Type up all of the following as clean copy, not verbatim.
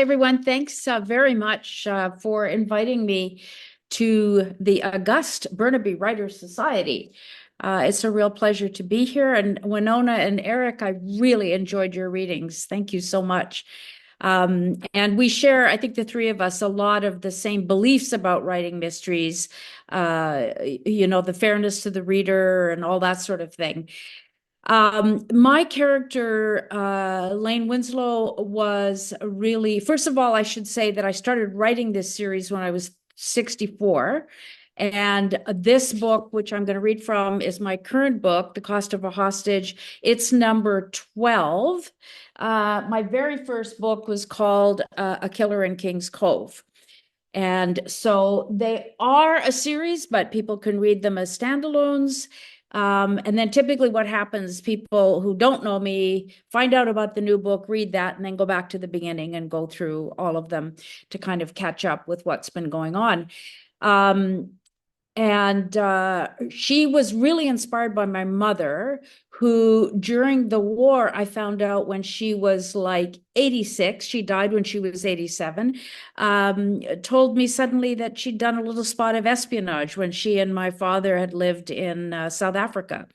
everyone. Thanks very much for inviting me to the August Burnaby Writers Society. It's a real pleasure to be here. And Winona and Eric, I really enjoyed your readings. Thank you so much. And we share, I think the three of us, a lot of the same beliefs about writing mysteries, the fairness to the reader and all that sort of thing. My character, Lane Winslow, was really, first of all, I should say that I started writing this series when I was 64. And this book, which I'm going to read from, is my current book, The Cost of a Hostage. It's number 12. My very first book was called A Killer in King's Cove. And so they are a series, but people can read them as standalones. And then typically what happens, people who don't know me find out about the new book, read that, and then go back to the beginning and go through all of them to kind of catch up with what's been going on. And she was really inspired by my mother, who during the war, I found out when she was like 86, she died when she was 87, told me suddenly that she'd done a little spot of espionage when she and my father had lived in South Africa.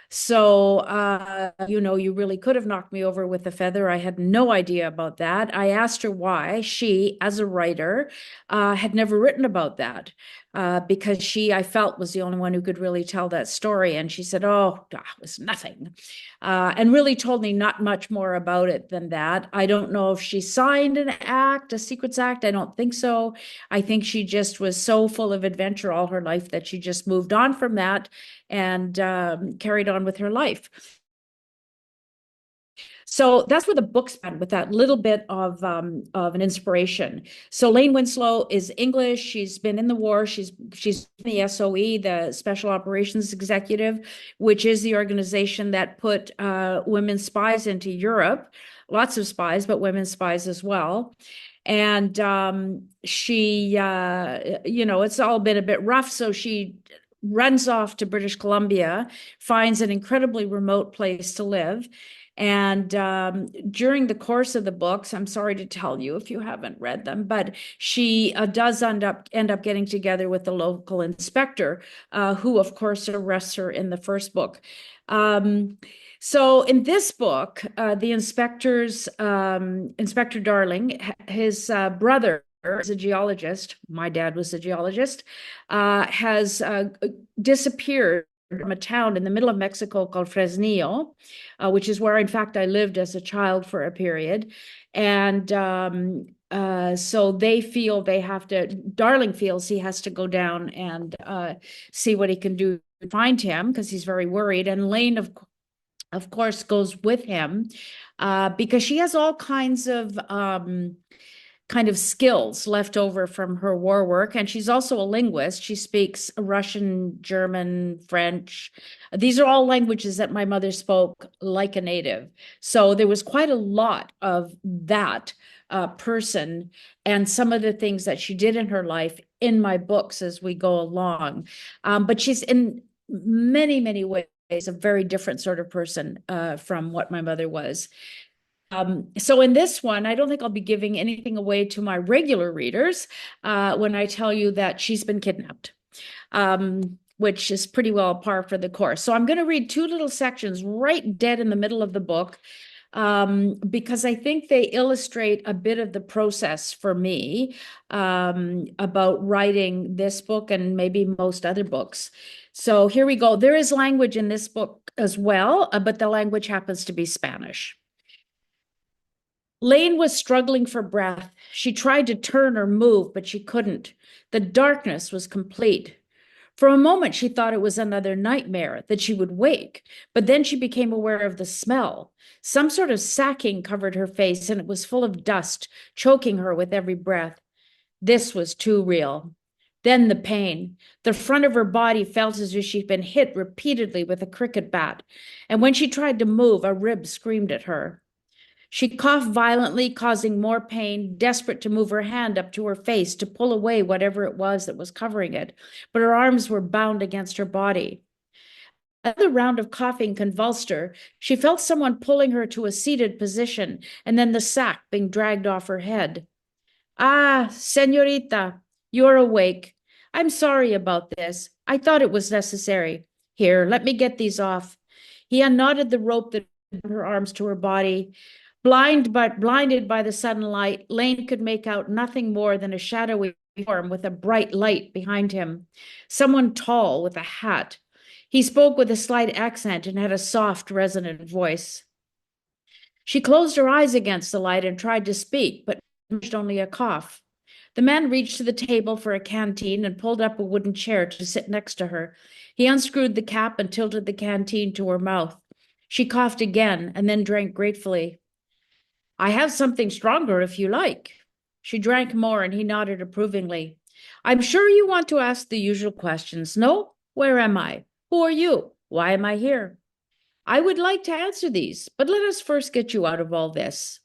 So, you really could have knocked me over with a feather. I had no idea about that. I asked her why she, as a writer, had never written about that. Because she, I felt, was the only one who could really tell that story. And she said, oh, it was nothing. And really told me not much more about it than that. I don't know if she signed an act, a secrets act. I don't think so. I think she just was so full of adventure all her life that she just moved on from that and carried on with her life. So that's where the book's been, with that little bit of an inspiration. So Lane Winslow is English. She's been in the war. She's the SOE, the Special Operations Executive, which is the organization that put women spies into Europe. Lots of spies, but women spies as well. And she, it's all been a bit rough. So she runs off to British Columbia, finds an incredibly remote place to live. And during the course of the books, I'm sorry to tell you if you haven't read them, but she does end up getting together with the local inspector, who, of course, arrests her in the first book. So in this book, the Inspector Darling, his brother is a geologist. My dad was a geologist, has disappeared from a town in the middle of Mexico called Fresnillo, which is where, in fact, I lived as a child for a period. And so they feel they have to, Darling feels he has to go down and see what he can do to find him, because he's very worried. And Lane, of course, goes with him because she has all kinds of skills left over from her war work. And she's also a linguist. She speaks Russian, German, French. These are all languages that my mother spoke like a native. So there was quite a lot of that person and some of the things that she did in her life in my books as we go along. But she's in many, many ways a very different sort of person from what my mother was. So in this one, I don't think I'll be giving anything away to my regular readers when I tell you that she's been kidnapped, which is pretty well par for the course. So I'm going to read two little sections right dead in the middle of the book because I think they illustrate a bit of the process for me about writing this book and maybe most other books. So here we go. There is language in this book as well, but the language happens to be Spanish. Lane was struggling for breath. She tried to turn or move, but she couldn't. The darkness was complete. For a moment, she thought it was another nightmare, that she would wake, but then she became aware of the smell. Some sort of sacking covered her face, and it was full of dust, choking her with every breath. This was too real. Then the pain. The front of her body felt as if she'd been hit repeatedly with a cricket bat, and when she tried to move, a rib screamed at her. She coughed violently, causing more pain, desperate to move her hand up to her face to pull away whatever it was that was covering it, but her arms were bound against her body. Another round of coughing convulsed her. She felt someone pulling her to a seated position, and then the sack being dragged off her head. Ah, señorita, you're awake. I'm sorry about this. I thought it was necessary. Here, let me get these off. He unknotted the rope that bound her arms to her body. Blinded by the sudden light, Lane could make out nothing more than a shadowy form with a bright light behind him. Someone tall with a hat. He spoke with a slight accent and had a soft, resonant voice. She closed her eyes against the light and tried to speak, but managed only a cough. The man reached to the table for a canteen and pulled up a wooden chair to sit next to her. He unscrewed the cap and tilted the canteen to her mouth. She coughed again and then drank gratefully. I have something stronger if you like. She drank more and he nodded approvingly. I'm sure you want to ask the usual questions. No? Where am I? Who are you? Why am I here? I would like to answer these, but let us first get you out of all this.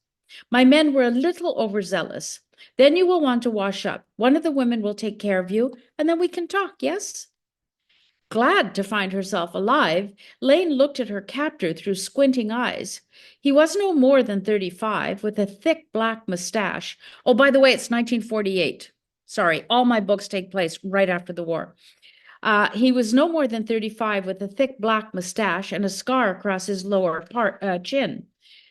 My men were a little overzealous. Then you will want to wash up. One of the women will take care of you, and then we can talk, yes? Glad to find herself alive, Lane looked at her captor through squinting eyes. He was no more than 35, with a thick black mustache. Oh, by the way, it's 1948. Sorry, all my books take place right after the war. He was no more than 35, with a thick black mustache and a scar across his lower chin.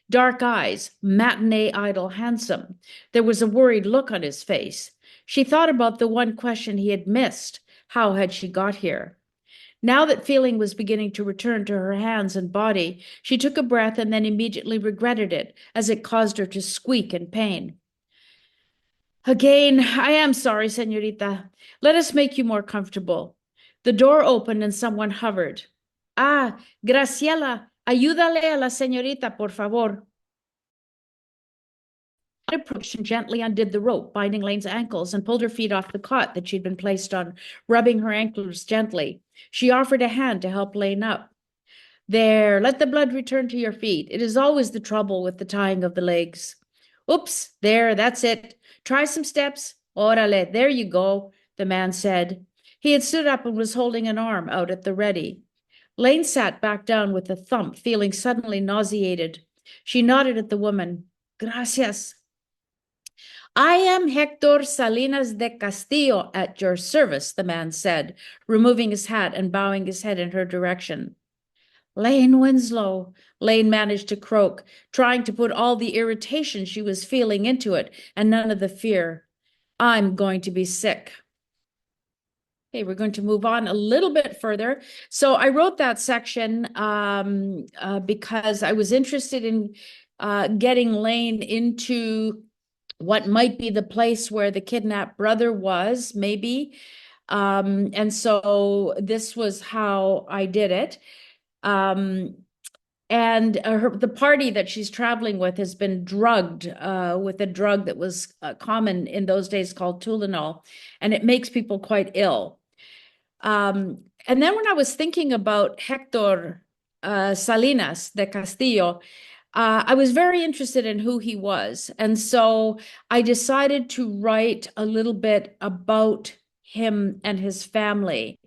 Dark eyes, matinee idol handsome. There was a worried look on his face. She thought about the one question he had missed. How had she got here? Now that feeling was beginning to return to her hands and body, she took a breath and then immediately regretted it, as it caused her to squeak in pain. Again, I am sorry, señorita. Let us make you more comfortable. The door opened and someone hovered. Ah, Graciela, ayúdale a la señorita, por favor. I approached and gently undid the rope binding Lane's ankles and pulled her feet off the cot that she'd been placed on, rubbing her ankles gently. She offered a hand to help Lane up. There, let the blood return to your feet. It is always the trouble with the tying of the legs. Oops, there, that's it. Try some steps. Órale, there you go, the man said. He had stood up and was holding an arm out at the ready. Lane sat back down with a thump, feeling suddenly nauseated. She nodded at the woman. Gracias. I am Hector Salinas de Castillo at your service, the man said, removing his hat and bowing his head in her direction. Lane Winslow, Lane managed to croak, trying to put all the irritation she was feeling into it and none of the fear. I'm going to be sick. Okay, we're going to move on a little bit further. So I wrote that section because I was interested in getting Lane into what might be the place where the kidnapped brother was, maybe. And so this was how I did it. And the party that she's traveling with has been drugged with a drug that was common in those days called Tulinol, and it makes people quite ill. And then when I was thinking about Hector Salinas de Castillo, I was very interested in who he was. And so I decided to write a little bit about him and his family.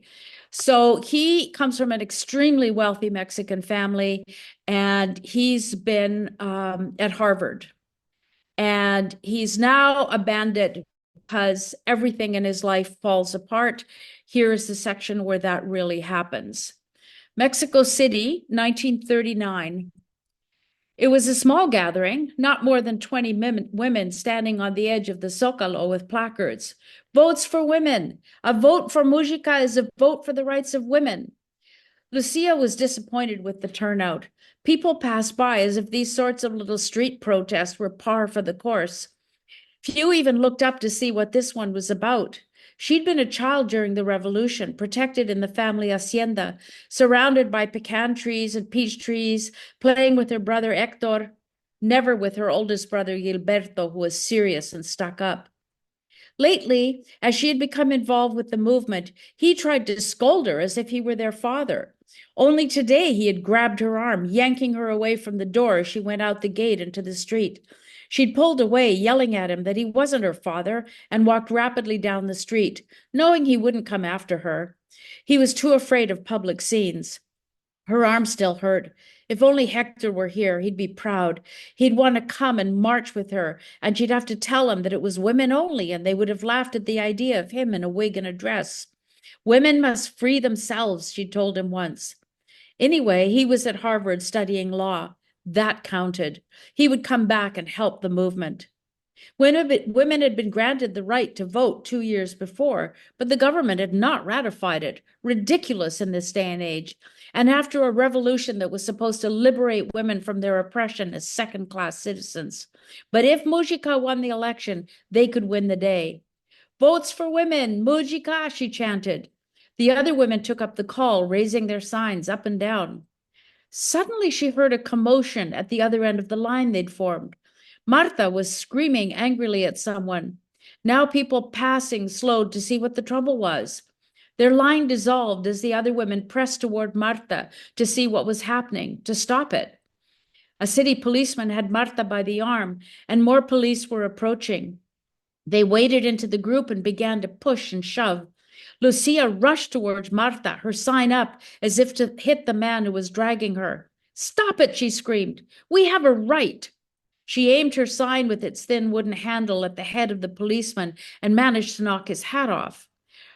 So he comes from an extremely wealthy Mexican family, and he's been at Harvard. And he's now abandoned because everything in his life falls apart. Here is the section where that really happens. Mexico City, 1939. It was a small gathering, not more than 20 women standing on the edge of the Zócalo with placards. Votes for women. A vote for Mujica is a vote for the rights of women. Lucia was disappointed with the turnout. People passed by as if these sorts of little street protests were par for the course. Few even looked up to see what this one was about. She'd been a child during the revolution, protected in the family hacienda, surrounded by pecan trees and peach trees, playing with her brother Hector, never with her oldest brother Gilberto, who was serious and stuck up. Lately, as she had become involved with the movement, he tried to scold her as if he were their father. Only today he had grabbed her arm, yanking her away from the door as she went out the gate into the street. She'd pulled away, yelling at him that he wasn't her father, and walked rapidly down the street, knowing he wouldn't come after her. He was too afraid of public scenes. Her arm still hurt. If only Hector were here, he'd be proud. He'd want to come and march with her, and she'd have to tell him that it was women only, and they would have laughed at the idea of him in a wig and a dress. Women must free themselves, she told him once. Anyway, he was at Harvard studying law. That counted. He would come back and help the movement. Women had been granted the right to vote 2 years before, but the government had not ratified it. Ridiculous in this day and age. And after a revolution that was supposed to liberate women from their oppression as second-class citizens. But if Mujica won the election, they could win the day. Votes for women, Mujica, she chanted. The other women took up the call, raising their signs up and down. Suddenly she heard a commotion at the other end of the line they'd formed. Marta was screaming angrily at someone. Now people passing slowed to see what the trouble was. Their line dissolved as the other women pressed toward Marta to see what was happening, to stop it. A city policeman had Marta by the arm, and more police were approaching. They waded into the group and began to push and shove. Lucia rushed towards Marta, her sign up, as if to hit the man who was dragging her. "Stop it," she screamed. "We have a right." She aimed her sign with its thin wooden handle at the head of the policeman and managed to knock his hat off.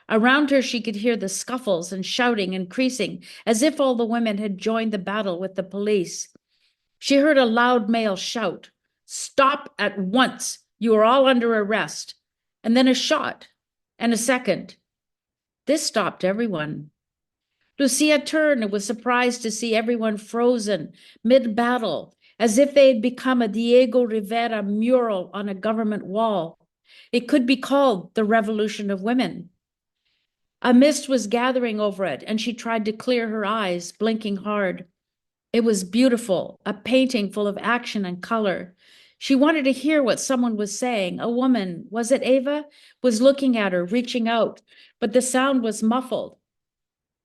Around her, she could hear the scuffles and shouting increasing, as if all the women had joined the battle with the police. She heard a loud male shout, "Stop at once. You are all under arrest." And then a shot, and a second. This stopped everyone. Lucia turned and was surprised to see everyone frozen, mid-battle, as if they had become a Diego Rivera mural on a government wall. It could be called the Revolution of Women. A mist was gathering over it, and she tried to clear her eyes, blinking hard. It was beautiful, a painting full of action and color. She wanted to hear what someone was saying. A woman, was it Ava, was looking at her, reaching out, but the sound was muffled,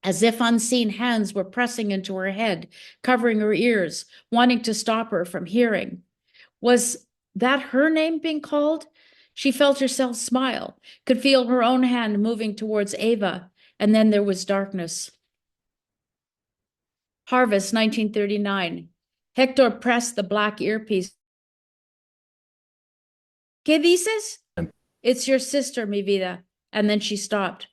as if unseen hands were pressing into her head, covering her ears, wanting to stop her from hearing. Was that her name being called? She felt herself smile, could feel her own hand moving towards Ava, and then there was darkness. Harvest, 1939. Hector pressed the black earpiece. ¿Qué dices? It's your sister, mi vida. And then she stopped.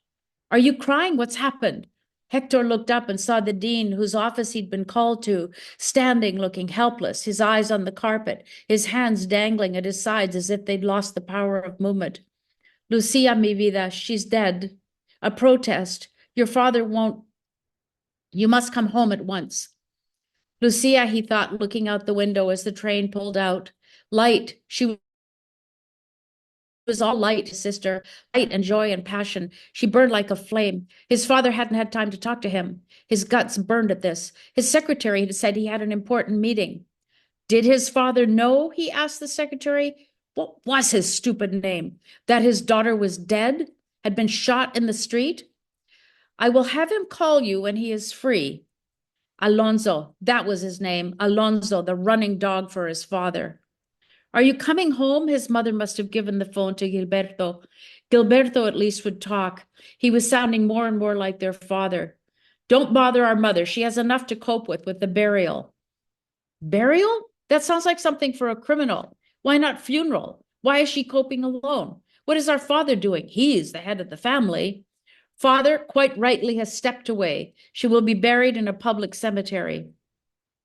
Are you crying? What's happened? Hector looked up and saw the dean, whose office he'd been called to, standing looking helpless, his eyes on the carpet, his hands dangling at his sides as if they'd lost the power of movement. Lucia, mi vida, she's dead. A protest. Your father won't. You must come home at once. Lucia, he thought, looking out the window as the train pulled out. Light. She was all light, his sister, light and joy and passion. She burned like a flame. His father hadn't had time to talk to him. His guts burned at this. His secretary had said he had an important meeting. Did his father know, he asked the secretary, what was his stupid name? That his daughter was dead, had been shot in the street? I will have him call you when he is free. Alonso, that was his name, Alonso, the running dog for his father. Are you coming home? His mother must have given the phone to Gilberto. Gilberto at least would talk. He was sounding more and more like their father. Don't bother our mother. She has enough to cope with the burial. Burial? That sounds like something for a criminal. Why not funeral? Why is she coping alone? What is our father doing? He is the head of the family. Father, quite rightly, has stepped away. She will be buried in a public cemetery.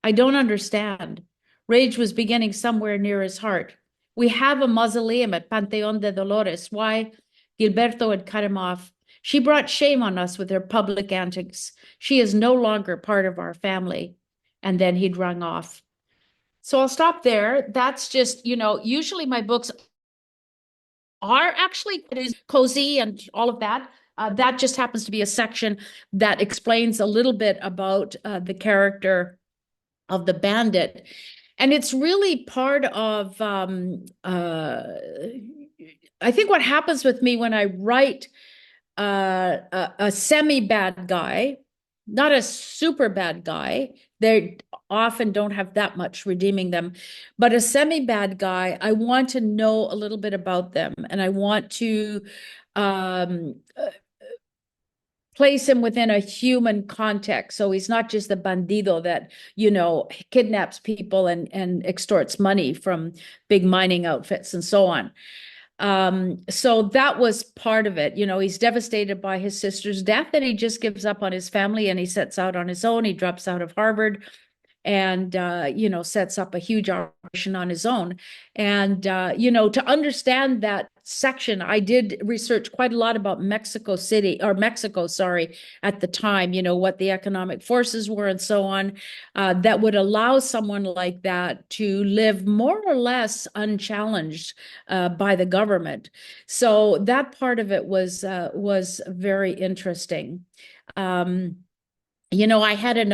I don't understand. Rage was beginning somewhere near his heart. We have a mausoleum at Panteón de Dolores. Why? Gilberto had cut him off. She brought shame on us with her public antics. She is no longer part of our family. And then he'd rung off. So I'll stop there. That's just, usually my books are actually, it is cozy and all of that. That just happens to be a section that explains a little bit about the character of the bandit. And it's really part of, I think what happens with me when I write a semi-bad guy, not a super bad guy, they often don't have that much redeeming them, but a semi-bad guy, I want to know a little bit about them, and I want to place him within a human context. So he's not just the bandido that, kidnaps people and extorts money from big mining outfits and so on. So that was part of it. He's devastated by his sister's death, and he just gives up on his family and he sets out on his own. He drops out of Harvard and sets up a huge operation on his own. And to understand that section, I did research quite a lot about Mexico, sorry, at the time, what the economic forces were and so on, that would allow someone like that to live more or less unchallenged by the government. So that part of it was very interesting. I had a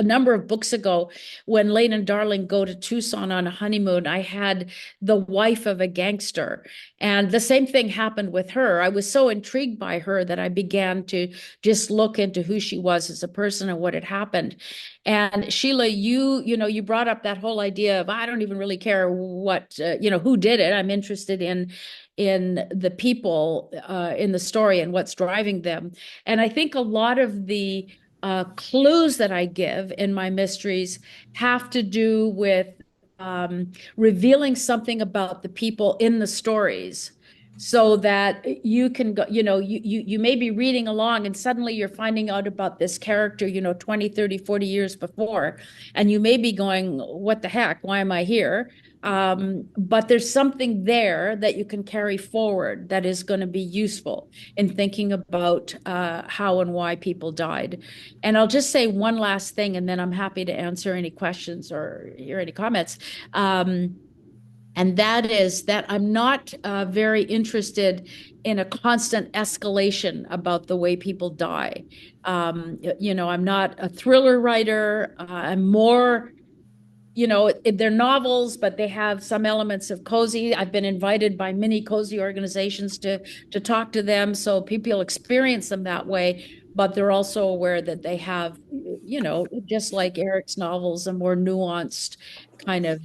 number of books ago, when Lane and Darling go to Tucson on a honeymoon, I had the wife of a gangster. And the same thing happened with her. I was so intrigued by her that I began to just look into who she was as a person and what had happened. And Sheila, you brought up that whole idea of, I don't even really care what, who did it. I'm interested in the people in the story and what's driving them. And I think a lot of the clues that I give in my mysteries have to do with revealing something about the people in the stories, so that you can go, you may be reading along and suddenly you're finding out about this character, 20, 30, 40 years before, and you may be going, what the heck, why am I here? But there's something there that you can carry forward that is going to be useful in thinking about how and why people died. And I'll just say one last thing, and then I'm happy to answer any questions or hear any comments. And that is that I'm not very interested in a constant escalation about the way people die. I'm not a thriller writer. I'm more, they're novels, but they have some elements of cozy. I've been invited by many cozy organizations to talk to them, so people experience them that way. But they're also aware that they have, just like Eric's novels, a more nuanced kind of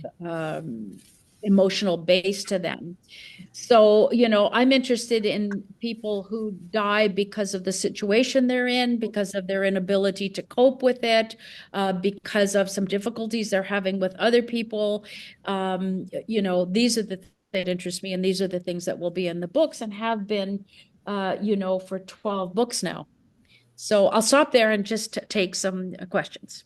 emotional base to them. So, I'm interested in people who die because of the situation they're in, because of their inability to cope with it, because of some difficulties they're having with other people. These are the things that interest me, and these are the things that will be in the books and have been, for 12 books now. So I'll stop there and just take some questions.